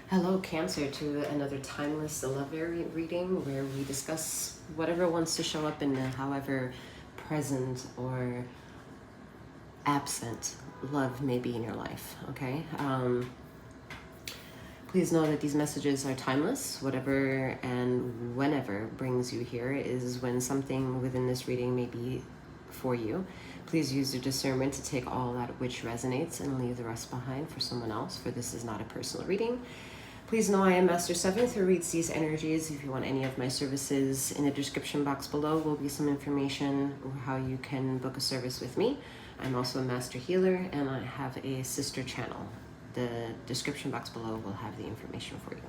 Hello, Cancer, to another timeless love reading where we discuss whatever wants to show up in however present or absent love may be in your life, okay? Please know that these messages are timeless. Whatever and whenever brings you here is when something within this reading may be for you. Please use your discernment to take all that which resonates and leave the rest behind for someone else, for this is not a personal reading. Please know I am Master Seventh, who reads these energies. If you want any of my services, in the description box below will be some information on how you can book a service with me. I'm also a master healer, and I have a sister channel. The description box below will have the information for you.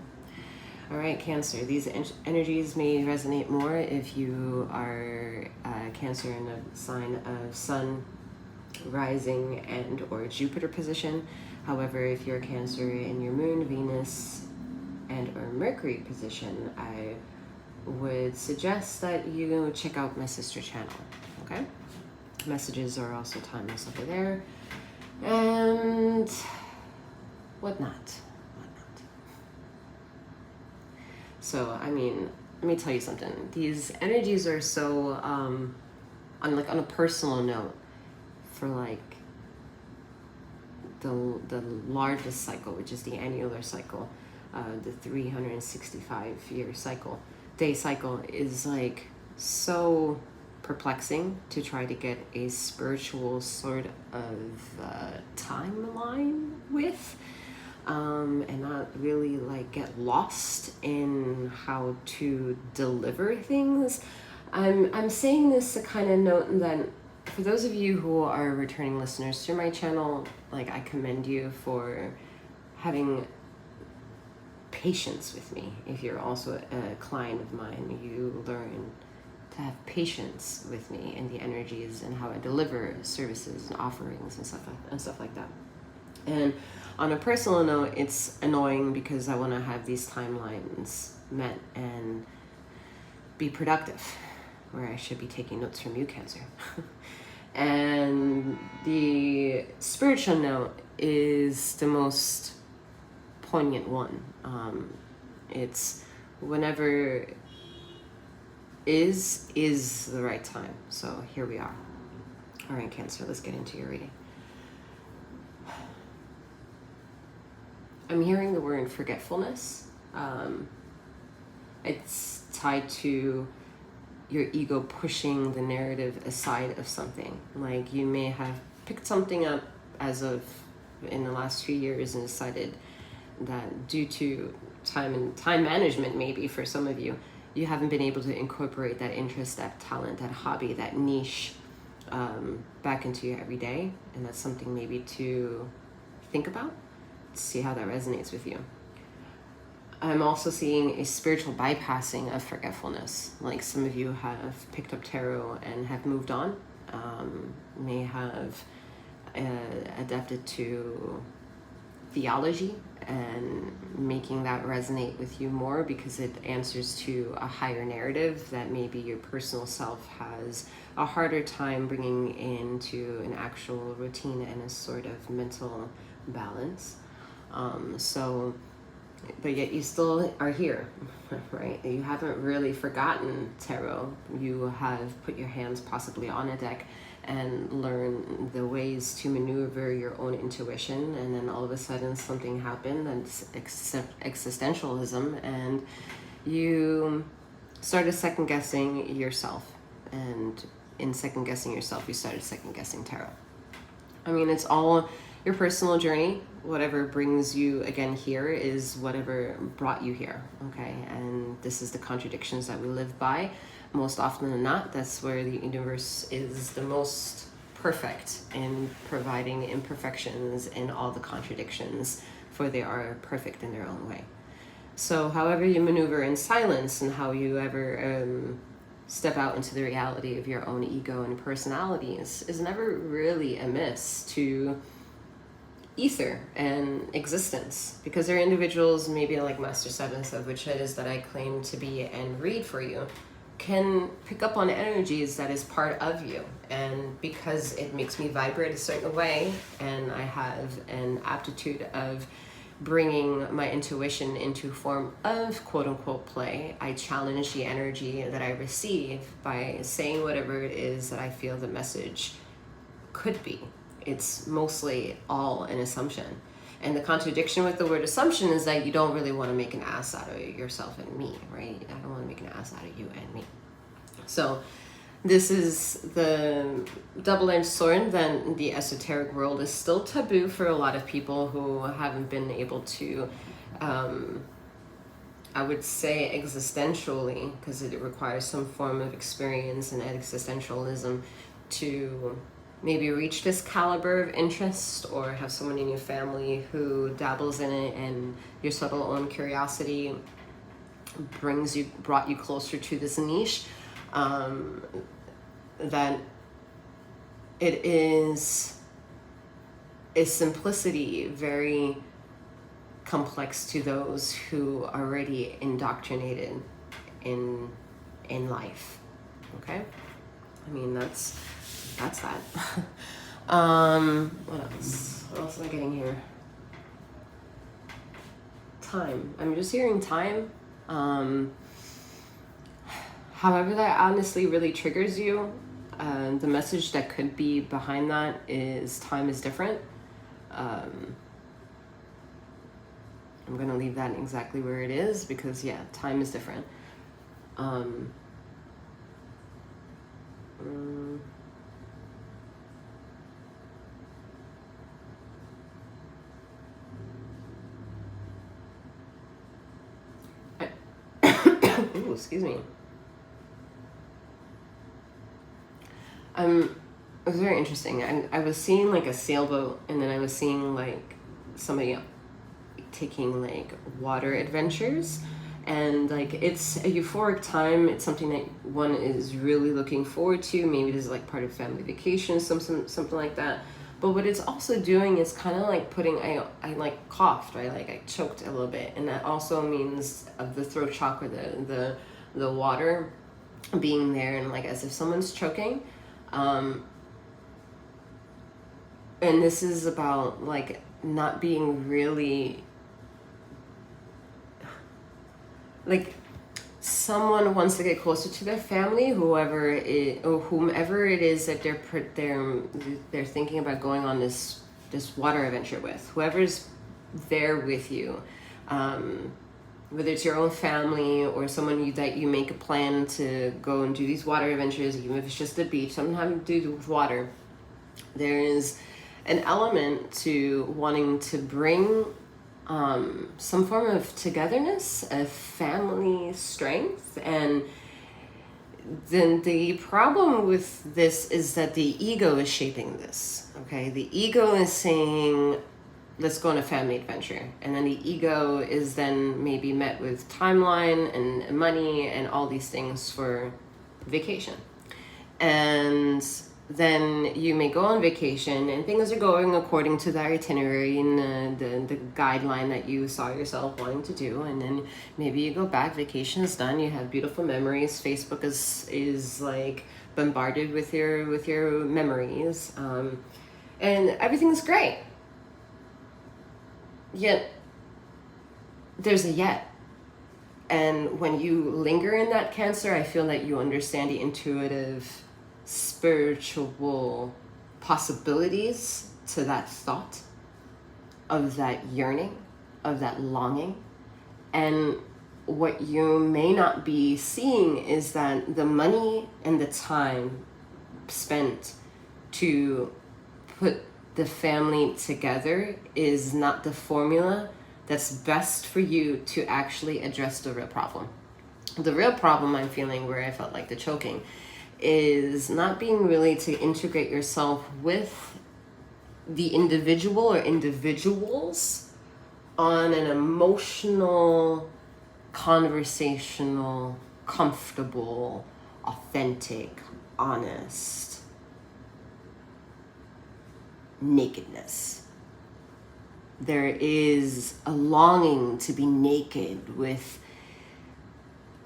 All right, Cancer, these energies may resonate more if you are Cancer in a sign of Sun, rising, and or Jupiter position. However, if you're Cancer in your Moon, Venus, and or Mercury position, I would suggest that you check out my sister channel, okay? Messages are also timeless over there, and whatnot. So, I mean, let me tell you something. These energies are so, on a personal note, for like the largest cycle, which is the annular cycle, the 365-year cycle, day cycle, is like so perplexing to try to get a spiritual sort of timeline with, and not really like get lost in how to deliver things. I'm saying this to kind of note that for those of you who are returning listeners to my channel, like, I commend you for having patience with me. If you're also a client of mine, you learn to have patience with me and the energies and how I deliver services and offerings and stuff like that. And on a personal note, it's annoying because I want to have these timelines met and be productive, where I should be taking notes from you, Cancer. And the spiritual note is the most poignant one. It's whenever is the right time. So here we are. All right, Cancer, let's get into your reading. I'm hearing the word forgetfulness. It's tied to your ego pushing the narrative aside of something. Like, you may have picked something up as of in the last few years and decided that due to time management, maybe for some of you, you haven't been able to incorporate that interest, that talent, that hobby, that niche back into your everyday. And that's something maybe to think about, see how that resonates with you. I'm also seeing a spiritual bypassing of forgetfulness. Like, some of you have picked up tarot and have moved on, may have adapted to theology and making that resonate with you more because it answers to a higher narrative that maybe your personal self has a harder time bringing into an actual routine and a sort of mental balance. But yet you still are here, right? You haven't really forgotten tarot. You have put your hands possibly on a deck and learn the ways to maneuver your own intuition, and then all of a sudden something happened, that's existentialism, and you started second-guessing yourself. And in second-guessing yourself, you started second-guessing tarot. I mean, it's all your personal journey. Whatever brings you again here is whatever brought you here, okay? And this is the contradictions that we live by. Most often than not, that's where the universe is the most perfect in providing imperfections in all the contradictions, for they are perfect in their own way. So however you maneuver in silence and how you ever step out into the reality of your own ego and personalities is never really amiss to ether and existence, because there are individuals, maybe like Master Seventh, of which it is that I claim to be and read for you, can pick up on energies that is part of you. And because it makes me vibrate a certain way, and I have an aptitude of bringing my intuition into form of quote-unquote play. I challenge the energy that I receive by saying whatever it is that I feel the message could be. It's mostly all an assumption. And the contradiction with the word assumption is that you don't really want to make an ass out of yourself and me, right? I don't want to make an ass out of you and me. So this is the double-edged sword that the esoteric world is still taboo for a lot of people who haven't been able to, I would say existentially, because it requires some form of experience and existentialism to maybe reach this caliber of interest, or have someone in your family who dabbles in it, and your subtle own curiosity brought you closer to this niche. That it is a simplicity very complex to those who are already indoctrinated in life. Okay, I mean that's that. What else? What else am I getting here? Time. I'm just hearing time. However that honestly really triggers you, the message that could be behind that is time is different. I'm going to leave that exactly where it is, because yeah, time is different. Ooh, excuse me. It was very interesting. I was seeing like a sailboat, and then I was seeing like somebody taking like water adventures, and like it's a euphoric time. It's something that one is really looking forward to. Maybe this is like part of family vacation, something like that. But what it's also doing is kind of like putting, I like coughed, right? Like I choked a little bit, and that also means of the throat chakra, the water being there, and like as if someone's choking. And this is about like not being really, like someone wants to get closer to their family, whoever it or whomever it is that they're thinking about going on this water adventure with, whoever's there with you, whether it's your own family or someone that you make a plan to go and do these water adventures, even if it's just the beach, something having to do with water. There is an element to wanting to bring some form of togetherness, of family strength. And then the problem with this is that the ego is shaping this, okay? The ego is saying, let's go on a family adventure. And then the ego is then maybe met with timeline and money and all these things for vacation. And then you may go on vacation and things are going according to the itinerary and the guideline that you saw yourself wanting to do. And then maybe you go back, vacation is done, you have beautiful memories. Facebook is like bombarded with your memories. And everything's great. Yet, there's a yet. And when you linger in that Cancer, I feel that you understand the intuitive, spiritual possibilities to that thought, of that yearning, of that longing. And what you may not be seeing is that the money and the time spent to put the family together is not the formula that's best for you to actually address the real problem. The real problem I'm feeling, where I felt like the choking, is not being really to integrate yourself with the individual or individuals on an emotional, conversational, comfortable, authentic, honest nakedness. There is a longing to be naked with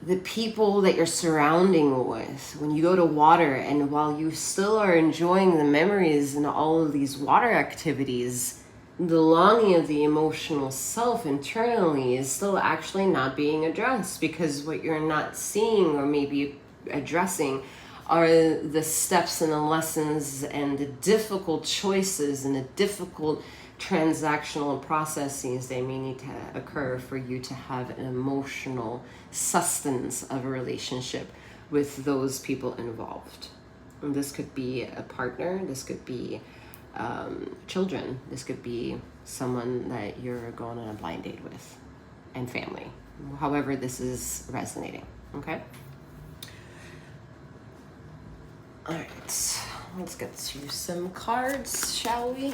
the people that you're surrounding with. When you go to water, and while you still are enjoying the memories and all of these water activities, the longing of the emotional self internally is still actually not being addressed, because what you're not seeing or maybe addressing are the steps and the lessons and the difficult choices and the difficult transactional processes that may need to occur for you to have an emotional sustenance of a relationship with those people involved. And this could be a partner, this could be children, this could be someone that you're going on a blind date with, and family, however this is resonating. Okay, all right, let's get to some cards, shall we?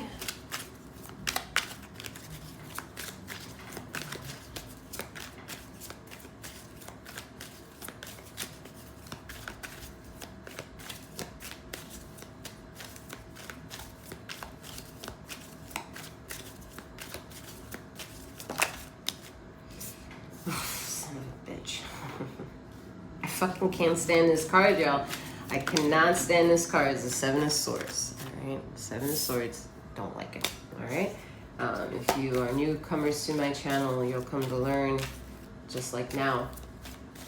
I fucking can't stand this card, y'all. I cannot stand this card. It's the Seven of Swords. All right, Seven of Swords. Don't like it. All right. If you are newcomers to my channel, you'll come to learn, just like now,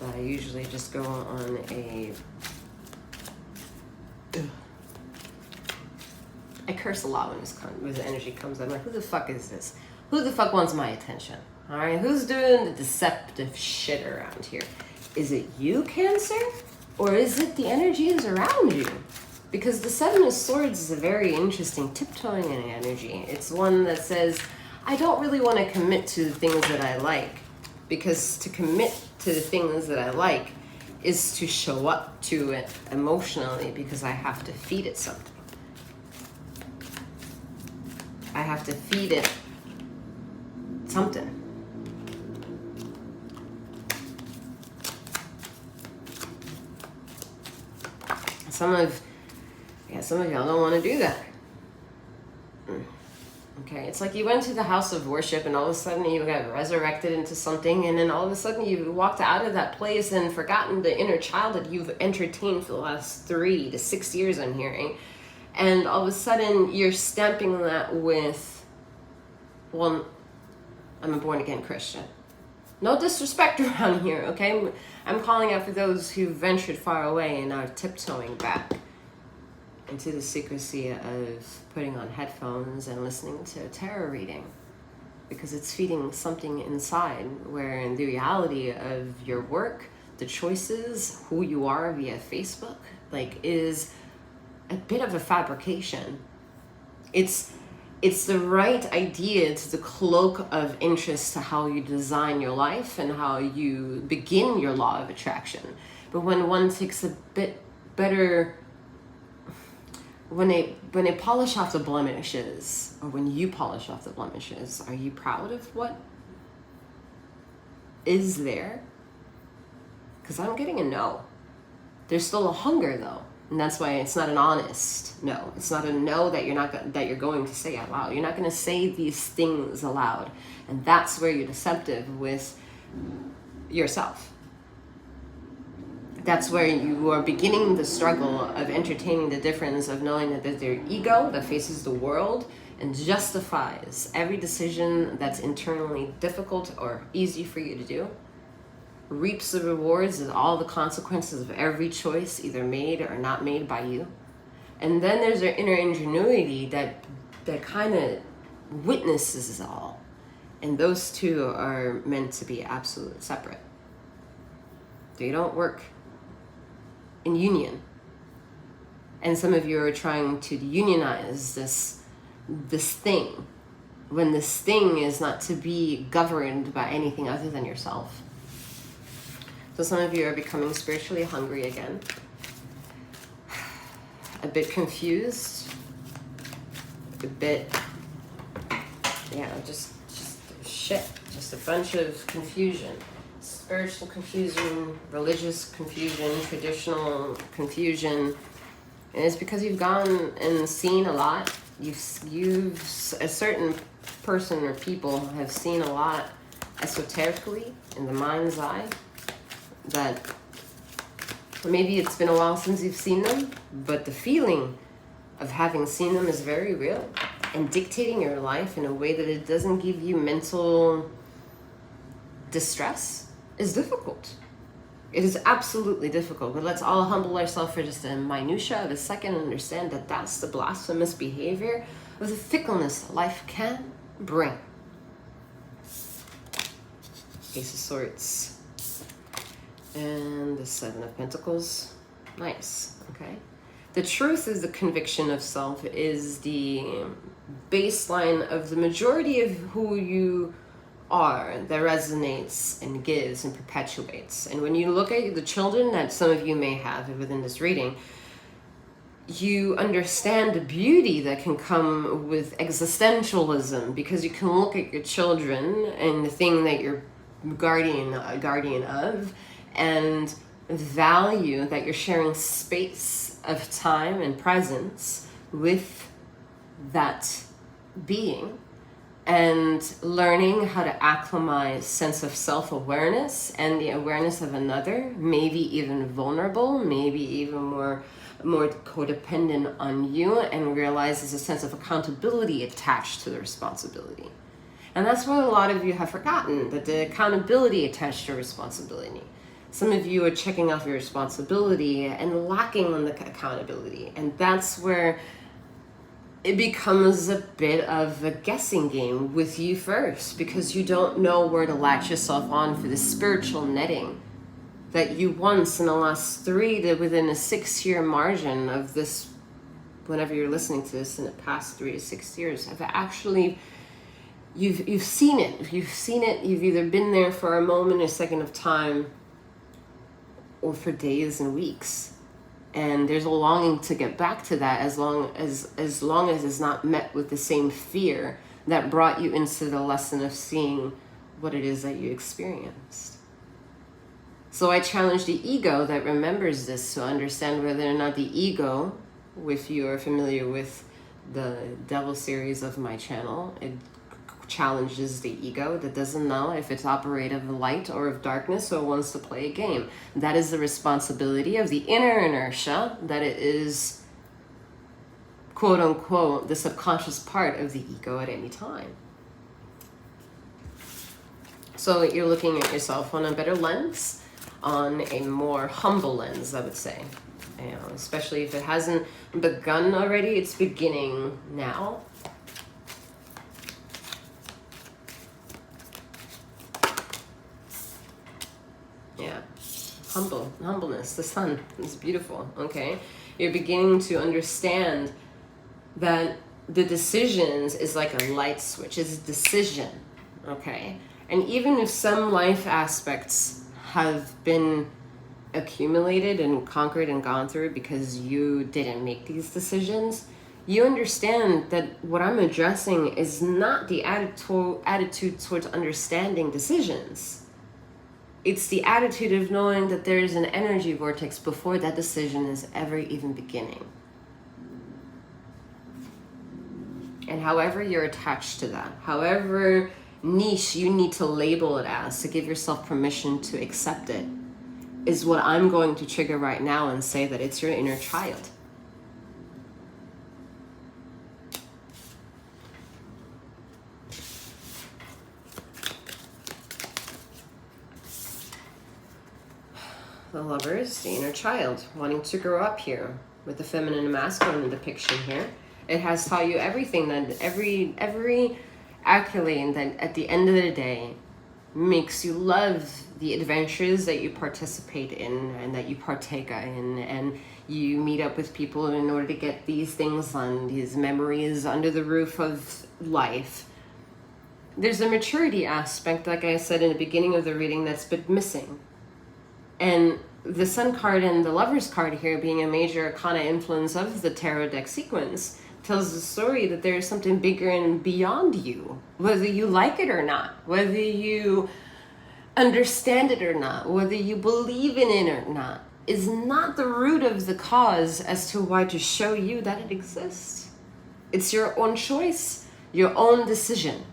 that I usually just go on a. I curse a lot when this energy comes up. I'm like, who the fuck is this? Who the fuck wants my attention? All right, who's doing the deceptive shit around here? Is it you, Cancer? Or is it the energies around you? Because the Seven of Swords is a very interesting tiptoeing energy. It's one that says, I don't really want to commit to the things that I like. Because to commit to the things that I like is to show up to it emotionally, because I have to feed it something. I have to feed it something. Some of y'all don't want to do that. Okay, it's like you went to the house of worship and all of a sudden you got resurrected into something, and then all of a sudden you walked out of that place and forgotten the inner child that you've entertained for the last 3 to 6 years, I'm hearing. And all of a sudden you're stamping that with, well, I'm a born-again Christian. No disrespect around here, okay? I'm calling out for those who ventured far away and are tiptoeing back into the secrecy of putting on headphones and listening to a tarot reading, because it's feeding something inside where in the reality of your work, the choices, who you are via Facebook, like, is a bit of a fabrication. It's the right idea to the cloak of interest to how you design your life and how you begin your law of attraction. But when one takes a bit better, when they polish off the blemishes, or when you polish off the blemishes, are you proud of what is there? Because I'm getting a no. There's still a hunger though. And that's why it's not an honest no. It's not a no that you're going to say out loud. You're not going to say these things aloud. And that's where you're deceptive with yourself. That's where you are beginning the struggle of entertaining the difference of knowing that there's your ego that faces the world and justifies every decision that's internally difficult or easy for you to do, reaps the rewards and all the consequences of every choice, either made or not made by you. And then there's their inner ingenuity that kind of witnesses it all. And those two are meant to be absolutely separate. They don't work in union. And some of you are trying to unionize this thing, when this thing is not to be governed by anything other than yourself. So some of you are becoming spiritually hungry again, a bit confused, a bit, just shit, just a bunch of confusion. Spiritual confusion, religious confusion, traditional confusion. And it's because you've gone and seen a lot. You've a certain person or people have seen a lot esoterically in the mind's eye, that maybe it's been a while since you've seen them, but the feeling of having seen them is very real. and dictating your life in a way that it doesn't give you mental distress is difficult. It is absolutely difficult, but let's all humble ourselves for just a minutia of a second and understand that that's the blasphemous behavior of the fickleness life can bring. Ace of Swords and the Seven of Pentacles. Nice. Okay. The truth is the conviction of self is the baseline of the majority of who you are, that resonates and gives and perpetuates. And when you look at the children that some of you may have within this reading, you understand the beauty that can come with existentialism, because you can look at your children and the thing that you're guardian of, and value that you're sharing space of time and presence with that being, and learning how to acclimatize sense of self-awareness and the awareness of another, maybe even vulnerable, maybe even more codependent on you, and realize there's a sense of accountability attached to the responsibility. And that's what a lot of you have forgotten, that the accountability attached to responsibility. Some of you are checking off your responsibility and lacking on the accountability. And that's where it becomes a bit of a guessing game with you first, because you don't know where to latch yourself on for the spiritual netting that you once in the last 3 to within a 6-year margin of this, whenever you're listening to this in the past 3 to 6 years, have actually, you've seen it. You've either been there for a moment, a second of time, or for days and weeks. And there's a longing to get back to that, as long as it's not met with the same fear that brought you into the lesson of seeing what it is that you experienced. So I challenge the ego that remembers this to understand whether or not the ego, if you are familiar with the Devil series of my channel, it challenges the ego that doesn't know if it's operated of light or of darkness or wants to play a game. That is the responsibility of the inner inertia, that it is, quote unquote, the subconscious part of the ego at any time. So you're looking at yourself on a better lens, on a more humble lens, I would say. You know, especially if it hasn't begun already, it's beginning now. Yeah, humbleness, the sun is beautiful, okay? You're beginning to understand that the decisions is like a light switch, it's a decision, okay? And even if some life aspects have been accumulated and conquered and gone through because you didn't make these decisions, you understand that what I'm addressing is not the attitude towards understanding decisions. It's the attitude of knowing that there is an energy vortex before that decision is ever even beginning. And however you're attached to that, however niche you need to label it as to give yourself permission to accept it, is what I'm going to trigger right now and say that it's your inner child. The Lovers, the inner child, wanting to grow up here with the feminine and masculine depiction here. It has taught you everything, that every accolade that at the end of the day makes you love the adventures that you participate in and that you partake in, and you meet up with people in order to get these things on, these memories under the roof of life. There's a maturity aspect, like I said in the beginning of the reading, that's been missing. And the Sun card and the Lovers card here, being a major arcana influence of the tarot deck sequence, tells the story that there is something bigger and beyond you, whether you like it or not, whether you understand it or not, whether you believe in it or not, is not the root of the cause as to why to show you that it exists. It's your own choice, your own decision.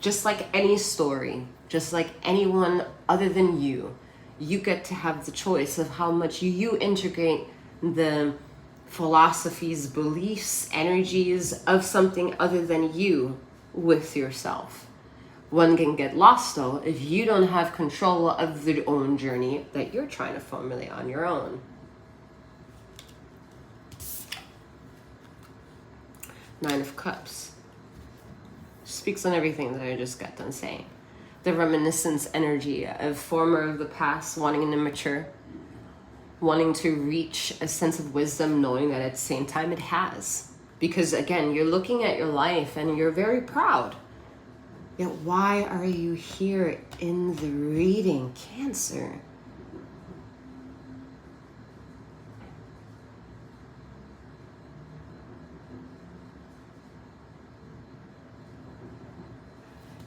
Just like any story, just like anyone other than you, you get to have the choice of how much you integrate the philosophies, beliefs, energies of something other than you with yourself. One can get lost though if you don't have control of their own journey that you're trying to formulate on your own. Nine of Cups speaks on everything that I just got done saying. The reminiscence energy of former of the past, wanting to mature, wanting to reach a sense of wisdom, knowing that at the same time it has. Because again, you're looking at your life and you're very proud. Yet why are you here in the reading, Cancer?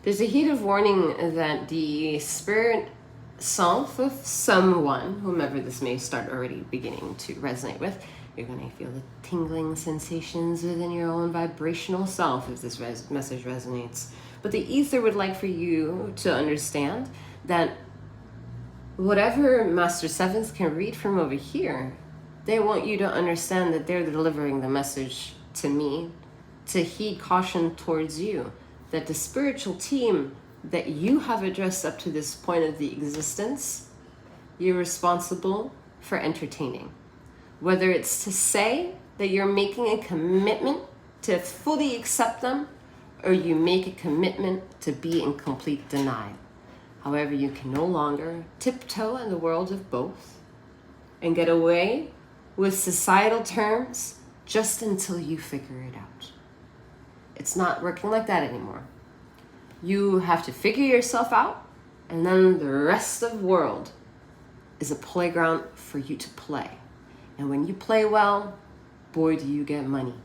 There's a heat of warning that the spirit self of someone, whomever this may start already beginning to resonate with, you're going to feel the tingling sensations within your own vibrational self if this message resonates. But the ether would like for you to understand that whatever Master Seventh can read from over here, they want you to understand that they're delivering the message to me, to heed caution towards you, that the spiritual team that you have addressed up to this point of the existence, you're responsible for entertaining. Whether it's to say that you're making a commitment to fully accept them, or you make a commitment to be in complete denial. However, you can no longer tiptoe in the world of both and get away with societal terms just until you figure it out. It's not working like that anymore. You have to figure yourself out, and then the rest of the world is a playground for you to play. And when you play well, boy, do you get money.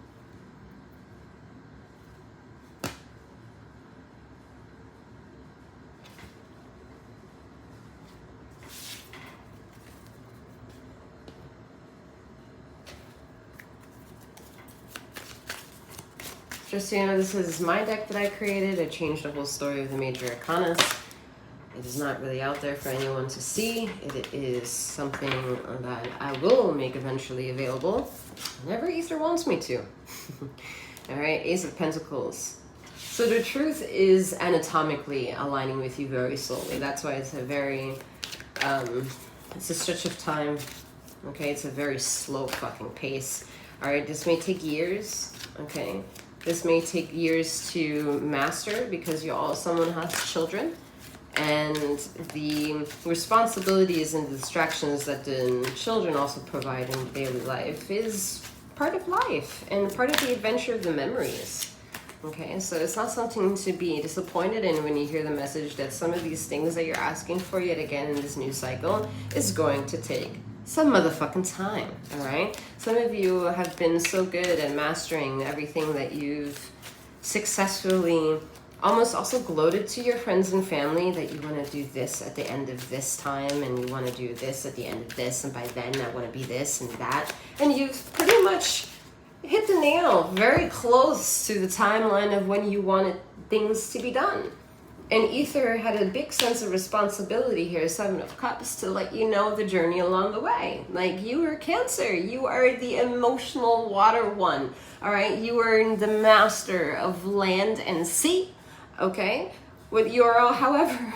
Just so you know, this is my deck that I created. I changed the whole story of the major arcanas. It is not really out there for anyone to see. It is something that I will make eventually available whenever Ether wants me to. All right, Ace of Pentacles. So the truth is anatomically aligning with you very slowly. That's why it's a very, it's a stretch of time. Okay, it's a very slow fucking pace. All right, this may take years. Okay. This may take years to master because someone has children, and the responsibilities and distractions that the children also provide in daily life is part of life and part of the adventure of the memories. Okay, so it's not something to be disappointed in when you hear the message that some of these things that you're asking for yet again in this new cycle is going to take some motherfucking time, all right? Some of you have been so good at mastering everything that you've successfully almost also gloated to your friends and family that you want to do this at the end of this time, and you want to do this at the end of this, and by then I want to be this and that. And you've pretty much hit the nail very close to the timeline of when you wanted things to be done. And Ether had a big sense of responsibility here, Seven of Cups, to let you know the journey along the way. Like, you are Cancer. You are the emotional water one. All right? You are the master of land and sea. Okay? What you're, however,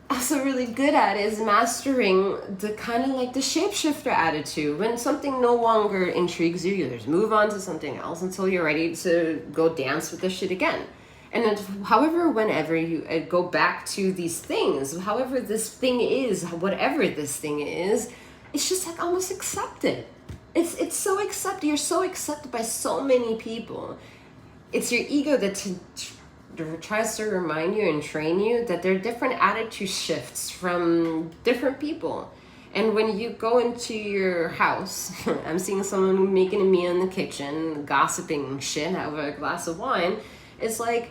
also really good at is mastering the kind of like the shapeshifter attitude. When something no longer intrigues you, you just move on to something else until you're ready to go dance with this shit again. And then, however, whenever you go back to these things, however this thing is, whatever this thing is, it's just like almost accepted. It's so accepted. You're so accepted by so many people. It's your ego that tries to remind you and train you that there are different attitude shifts from different people. And when you go into your house, I'm seeing someone making a meal in the kitchen, gossiping shit over a glass of wine. It's like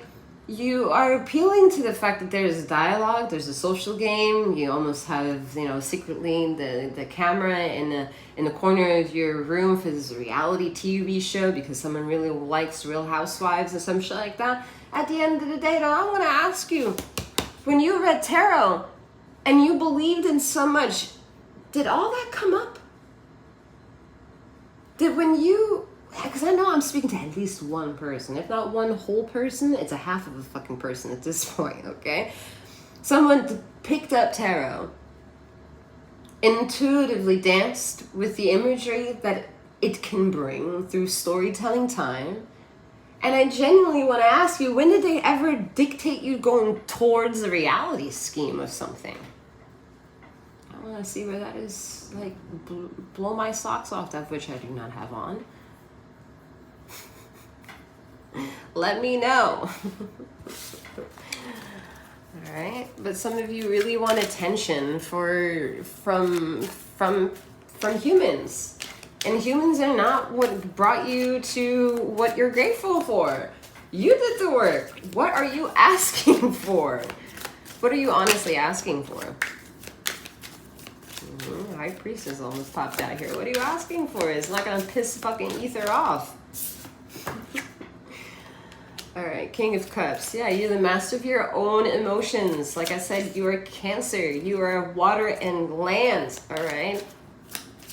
you are appealing to the fact that there's a dialogue, there's a social game. You almost have, secretly the camera in the corner of your room for this reality TV show because someone really likes Real Housewives or some shit like that. At the end of the day, though, I want to ask you, when you read tarot and you believed in so much, did all that come up? that when you, because I know I'm speaking to at least one person, if not one whole person, it's a half of a fucking person at this point, okay? Someone picked up tarot, intuitively danced with the imagery that it can bring through storytelling time. And I genuinely want to ask you, when did they ever dictate you going towards the reality scheme of something? I want to see where that is, like, blow my socks off, that which I do not have on. Let me know. All right, but some of you really want attention from humans. And humans are not what brought you to what you're grateful for. You did the work. What are you asking for? What are you honestly asking for? High Priestess almost popped out here. What are you asking for? It's not going to piss fucking ether off. All right, King of Cups. Yeah, you're the master of your own emotions. Like I said, you are Cancer. You are water and land, all right?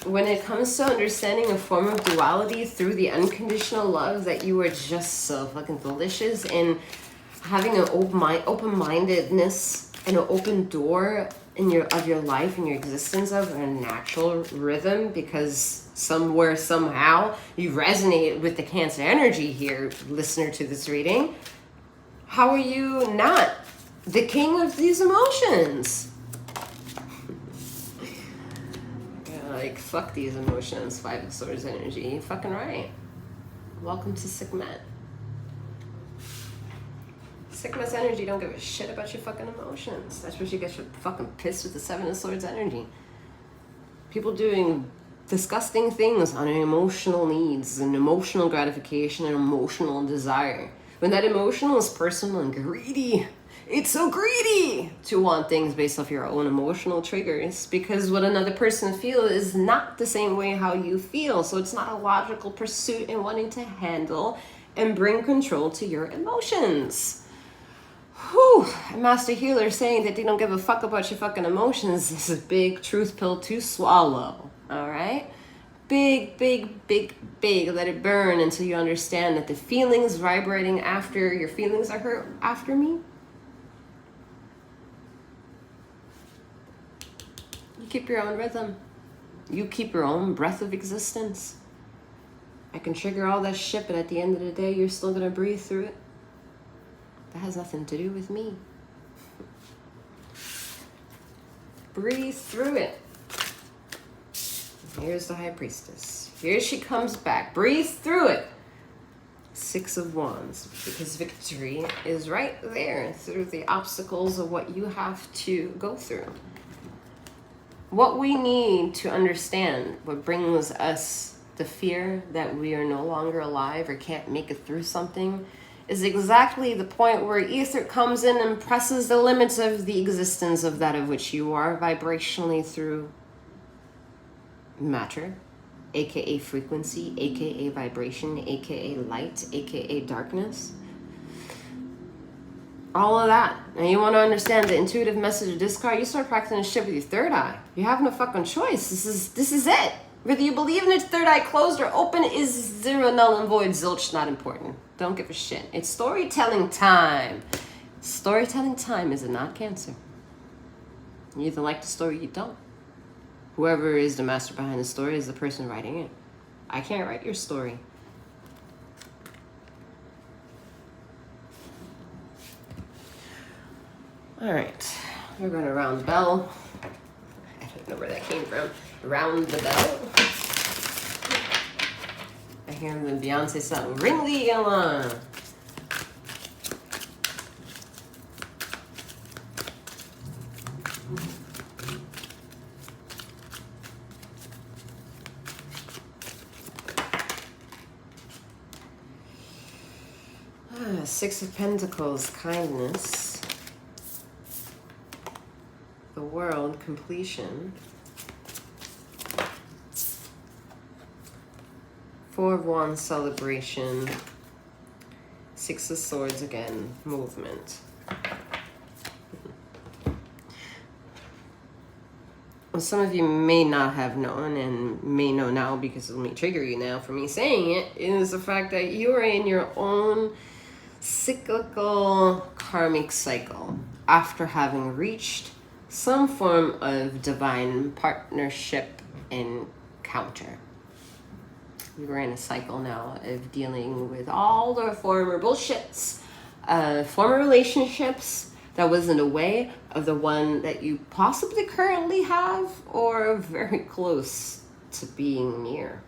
When it comes to understanding a form of duality through the unconditional love that you are just so fucking delicious, and having an open-mindedness and an open door in your life and your existence of a natural rhythm, because somewhere, somehow, you resonate with the Cancer energy here, listener to this reading. How are you not the king of these emotions? Like, fuck these emotions, Five of Swords energy. You're fucking right. Welcome to Sekhmet. Sekhmet's energy don't give a shit about your fucking emotions. That's where you get your fucking pissed with the Seven of Swords energy. People doing disgusting things on emotional needs and emotional gratification and emotional desire. When that emotional is personal and greedy. It's so greedy to want things based off your own emotional triggers, because what another person feels is not the same way how you feel. So it's not a logical pursuit in wanting to handle and bring control to your emotions. Whew, a master healer saying that they don't give a fuck about your fucking emotions is a big truth pill to swallow, all right? Big, big, big, big. Let it burn until you understand that the feelings vibrating after your feelings are hurt after me. You keep your own rhythm. You keep your own breath of existence. I can trigger all that shit, but at the end of the day, you're still gonna breathe through it. That has nothing to do with me. Breathe through it. Here's the High Priestess. Here she comes back. Breathe through it. Six of Wands, because victory is right there through the obstacles of what you have to go through. What we need to understand, what brings us the fear that we are no longer alive or can't make it through something, is exactly the point where ether comes in and presses the limits of the existence of that of which you are vibrationally through matter, aka frequency, aka vibration, aka light, aka darkness. All of that. And you want to understand the intuitive message of this card, you start practicing shit with your third eye. You have no fucking choice. This is it. Whether you believe in its third eye closed or open is zero, null, and void, zilch, not important. Don't give a shit. It's storytelling time. Storytelling time, is it not, Cancer? You either like the story or you don't. Whoever is the master behind the story is the person writing it. I can't write your story. All right, we're going to round the bell. I don't know where that came from. Round the bell. I hear the Beyonce song, Ring the Alarm. Six of Pentacles, kindness. The World, completion. Four of Wands, celebration. Six of Swords again, movement. some of you may not have known and may know now because it may trigger you now for me saying it, is the fact that you are in your own cyclical karmic cycle after having reached some form of divine partnership encounter. You are in a cycle now of dealing with all the former bullshits, former relationships that was in the way of the one that you possibly currently have or very close to being near.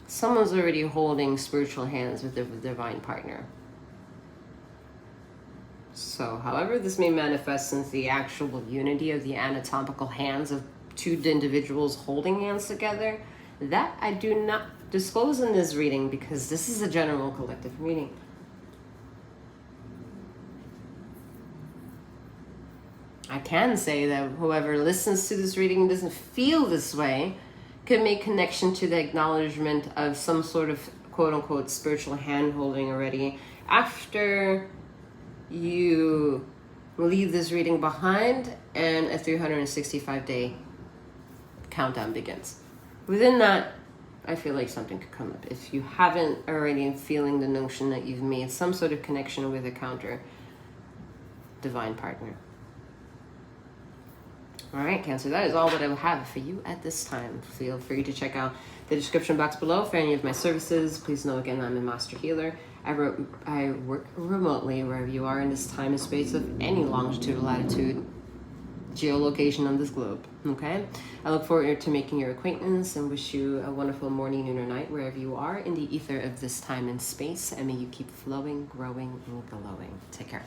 Someone's already holding spiritual hands with their divine partner. So, however this may manifest into the actual unity of the anatomical hands of two individuals holding hands together, that I do not disclose in this reading because this is a general collective reading. I can say that whoever listens to this reading doesn't feel this way could make connection to the acknowledgement of some sort of quote-unquote spiritual hand-holding already after you leave this reading behind and a 365-day countdown begins. Within that, I feel like something could come up. If you haven't already feeling the notion that you've made some sort of connection with a counter divine partner. All right, Cancer, that is all that I will have for you at this time. Feel free to check out the description box below for any of my services. Please know again, I'm a master healer. I work remotely wherever you are in this time and space of any longitude, latitude, geolocation on this globe, okay? I look forward to making your acquaintance and wish you a wonderful morning, noon, or night wherever you are in the ether of this time and space. And may you keep flowing, growing, and glowing. Take care.